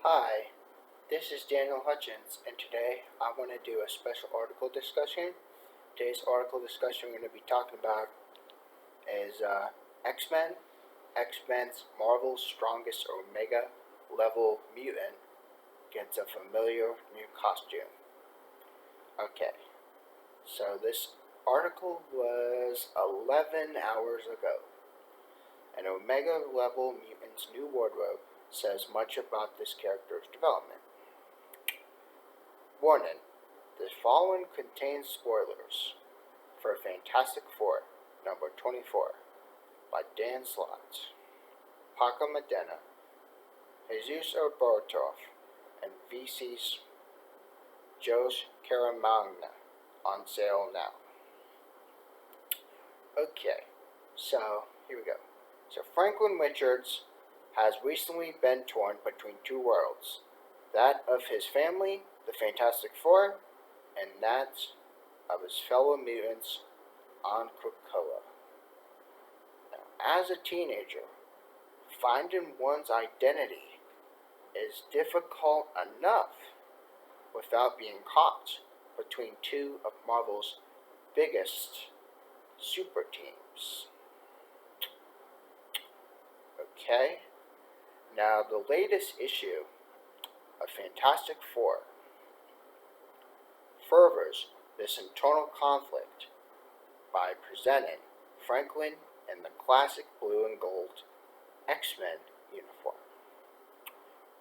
Hi, this is Daniel Hutchins, and today I want to do a special article discussion. Today's article discussion we're going to be talking about is X-Men. X-Men's Marvel's strongest Omega level mutant gets a familiar new costume. Okay, so this article was 11 hours ago. An Omega level mutant's new wardrobe says much about this character's development. Warning, the following contains spoilers for Fantastic Four, number 24, by Dan Slott, Paco Medina, Jesus Obertov, and VC's Josh Caramagna on sale now. Okay, so here we go. So Franklin Richards has recently been torn between two worlds, that of his family, the Fantastic Four, and that of his fellow mutants on Krakoa. Now, as a teenager, finding one's identity is difficult enough without being caught between two of Marvel's biggest super teams. Okay, now the latest issue of Fantastic Four furthers this internal conflict by presenting Franklin in the classic blue and gold X-Men uniform.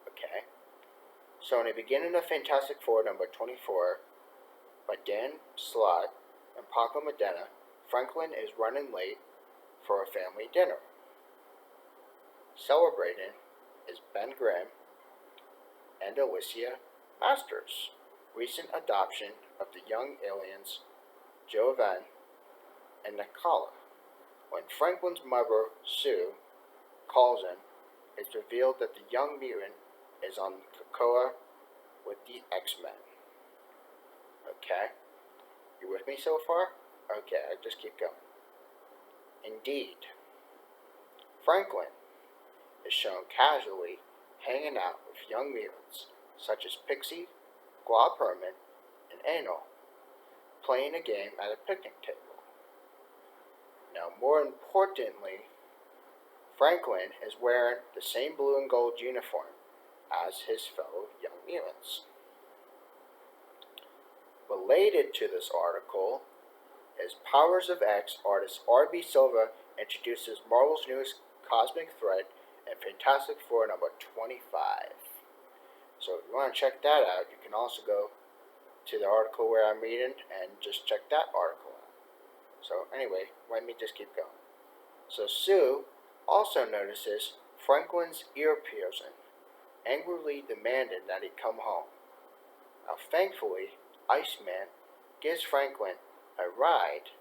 Okay, so in the beginning of Fantastic Four number 24 by Dan Slott and Paco Medina, Franklin is running late for a family dinner. Celebrating is Ben Grimm and Alicia Masters' recent adoption of the young aliens Jovan and Nakala. When Franklin's mother, Sue, calls him, it's revealed that the young mutant is on Krakoa with the X-Men. Okay? You with me so far? Okay, I'll just keep going. Indeed, Franklin is shown casually hanging out with young mutants such as Pixie, Glob Herman, and Anal, playing a game at a picnic table. Now, more importantly, Franklin is wearing the same blue and gold uniform as his fellow young mutants. Related to this article is Powers of X artist R.B. Silva introduces Marvel's newest cosmic threat in Fantastic Four number 25. So if you want to check that out, you can also go to the article where I'm reading and just check that article out. So anyway, let me just keep going. So Sue also notices Franklin's ear piercing, angrily demanding that he come home. Now thankfully, Iceman gives Franklin a ride,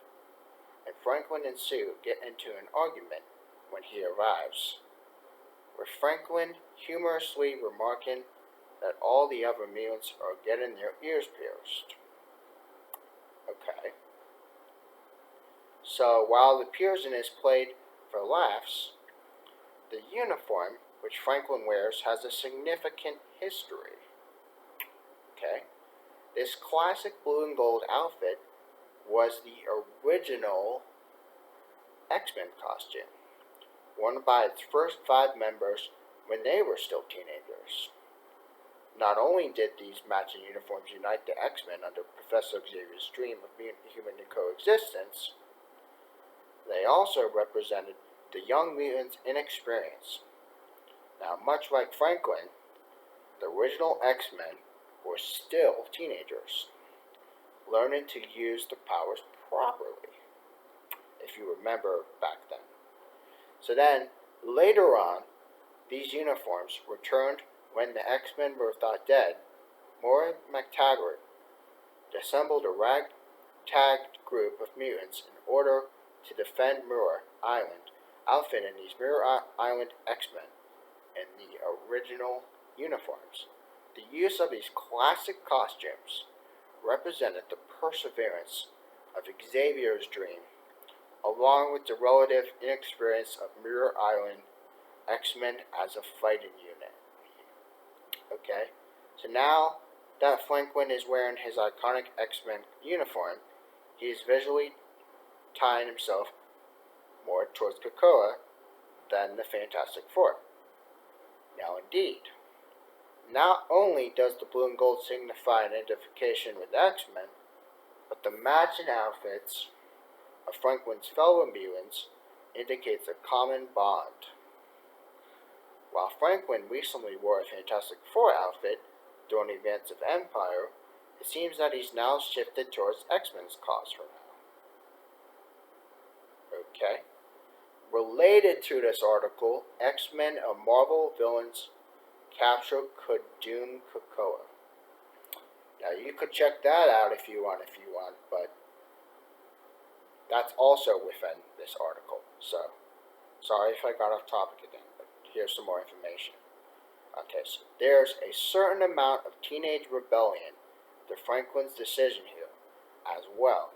and Franklin and Sue get into an argument when he arrives, with Franklin humorously remarking that all the other mutants are getting their ears pierced. Okay. So while the piercing is played for laughs, the uniform which Franklin wears has a significant history. Okay. This classic blue and gold outfit was the original X-Men costume, worn by its first 5 members when they were still teenagers. Not only did these matching uniforms unite the X-Men under Professor Xavier's dream of human coexistence, they also represented the young mutants' inexperience. Now, much like Franklin, the original X-Men were still teenagers, learning to use the powers properly, if you remember back then. So then, later on, these uniforms returned when the X-Men were thought dead. Maura McTaggart assembled a ragtag group of mutants in order to defend Muir Island, outfitting these Muir Island X-Men in the original uniforms. The use of these classic costumes represented the perseverance of Xavier's dream, along with the relative inexperience of Muir Island X-Men as a fighting unit. Okay? So now that Franklin is wearing his iconic X-Men uniform, he is visually tying himself more towards Krakoa than the Fantastic Four. Now indeed, not only does the blue and gold signify an identification with the X-Men, but the matching outfits of Franklin's fellow mutants indicates a common bond. While Franklin recently wore a Fantastic Four outfit during the events of EMPYRE, it seems that he's now shifted towards X-Men's cause for now. Okay? Related to this article, X-Men and Marvel villains capture Khadun Krakoa. Now you could check that out if you want, but that's also within this article. So, sorry if I got off topic again, but here's some more information. Okay, so there's a certain amount of teenage rebellion to Franklin's decision here as well.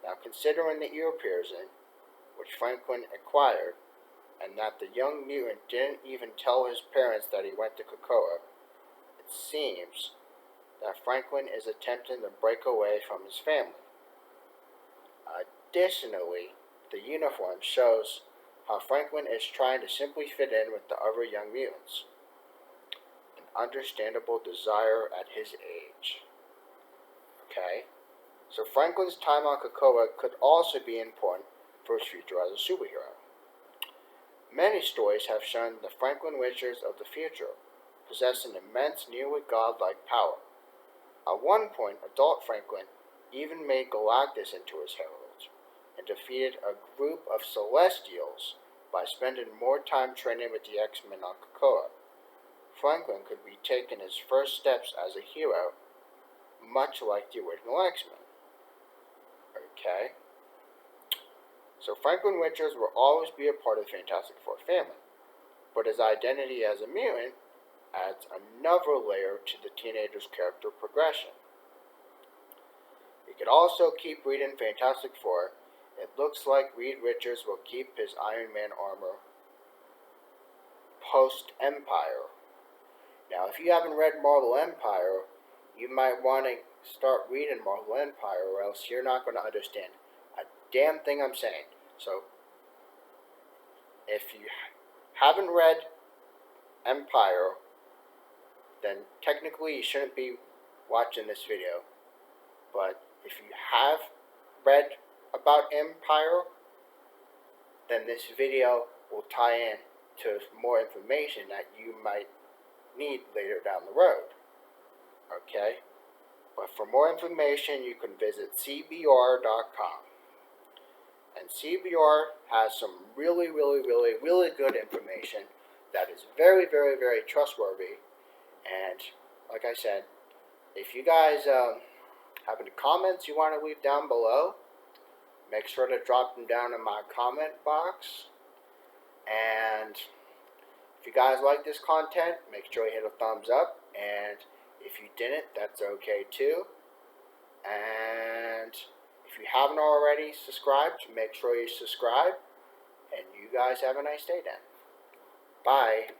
Now, considering the EMPYRE in which Franklin acquired, and that the young mutant didn't even tell his parents that he went to Krakoa, it seems that Franklin is attempting to break away from his family. Additionally, the uniform shows how Franklin is trying to simply fit in with the other young mutants. An understandable desire at his age. Okay? So Franklin's time on Krakoa could also be important for his future as a superhero. Many stories have shown the Franklin Witchers of the future possess an immense, nearly godlike power. At one point, adult Franklin even made Galactus into his herald and defeated a group of Celestials by spending more time training with the X-Men on Krakoa. Franklin could be taking his first steps as a hero, much like the original X-Men. Okay? So Franklin Witchers will always be a part of the Fantastic Four family, but his identity as a mutant adds another layer to the teenager's character progression. We could also keep reading Fantastic Four. It looks like Reed Richards will keep his Iron Man armor post-EMPYRE. Now, if you haven't read Marvel EMPYRE, you might want to start reading Marvel EMPYRE, or else you're not going to understand a damn thing I'm saying. So, if you haven't read EMPYRE, then technically you shouldn't be watching this video. But if you have read about EMPYRE, then this video will tie in to more information that you might need later down the road. Okay? But for more information, you can visit cbr.com. And CBR has some really good information that is very trustworthy. And like I said, if you guys have any comments you want to leave down below, make sure to drop them down in my comment box. And if you guys like this content, make sure you hit a thumbs up. And if you didn't, that's okay too. And if you haven't already subscribed, make sure you subscribe. And you guys have a nice day then. Bye.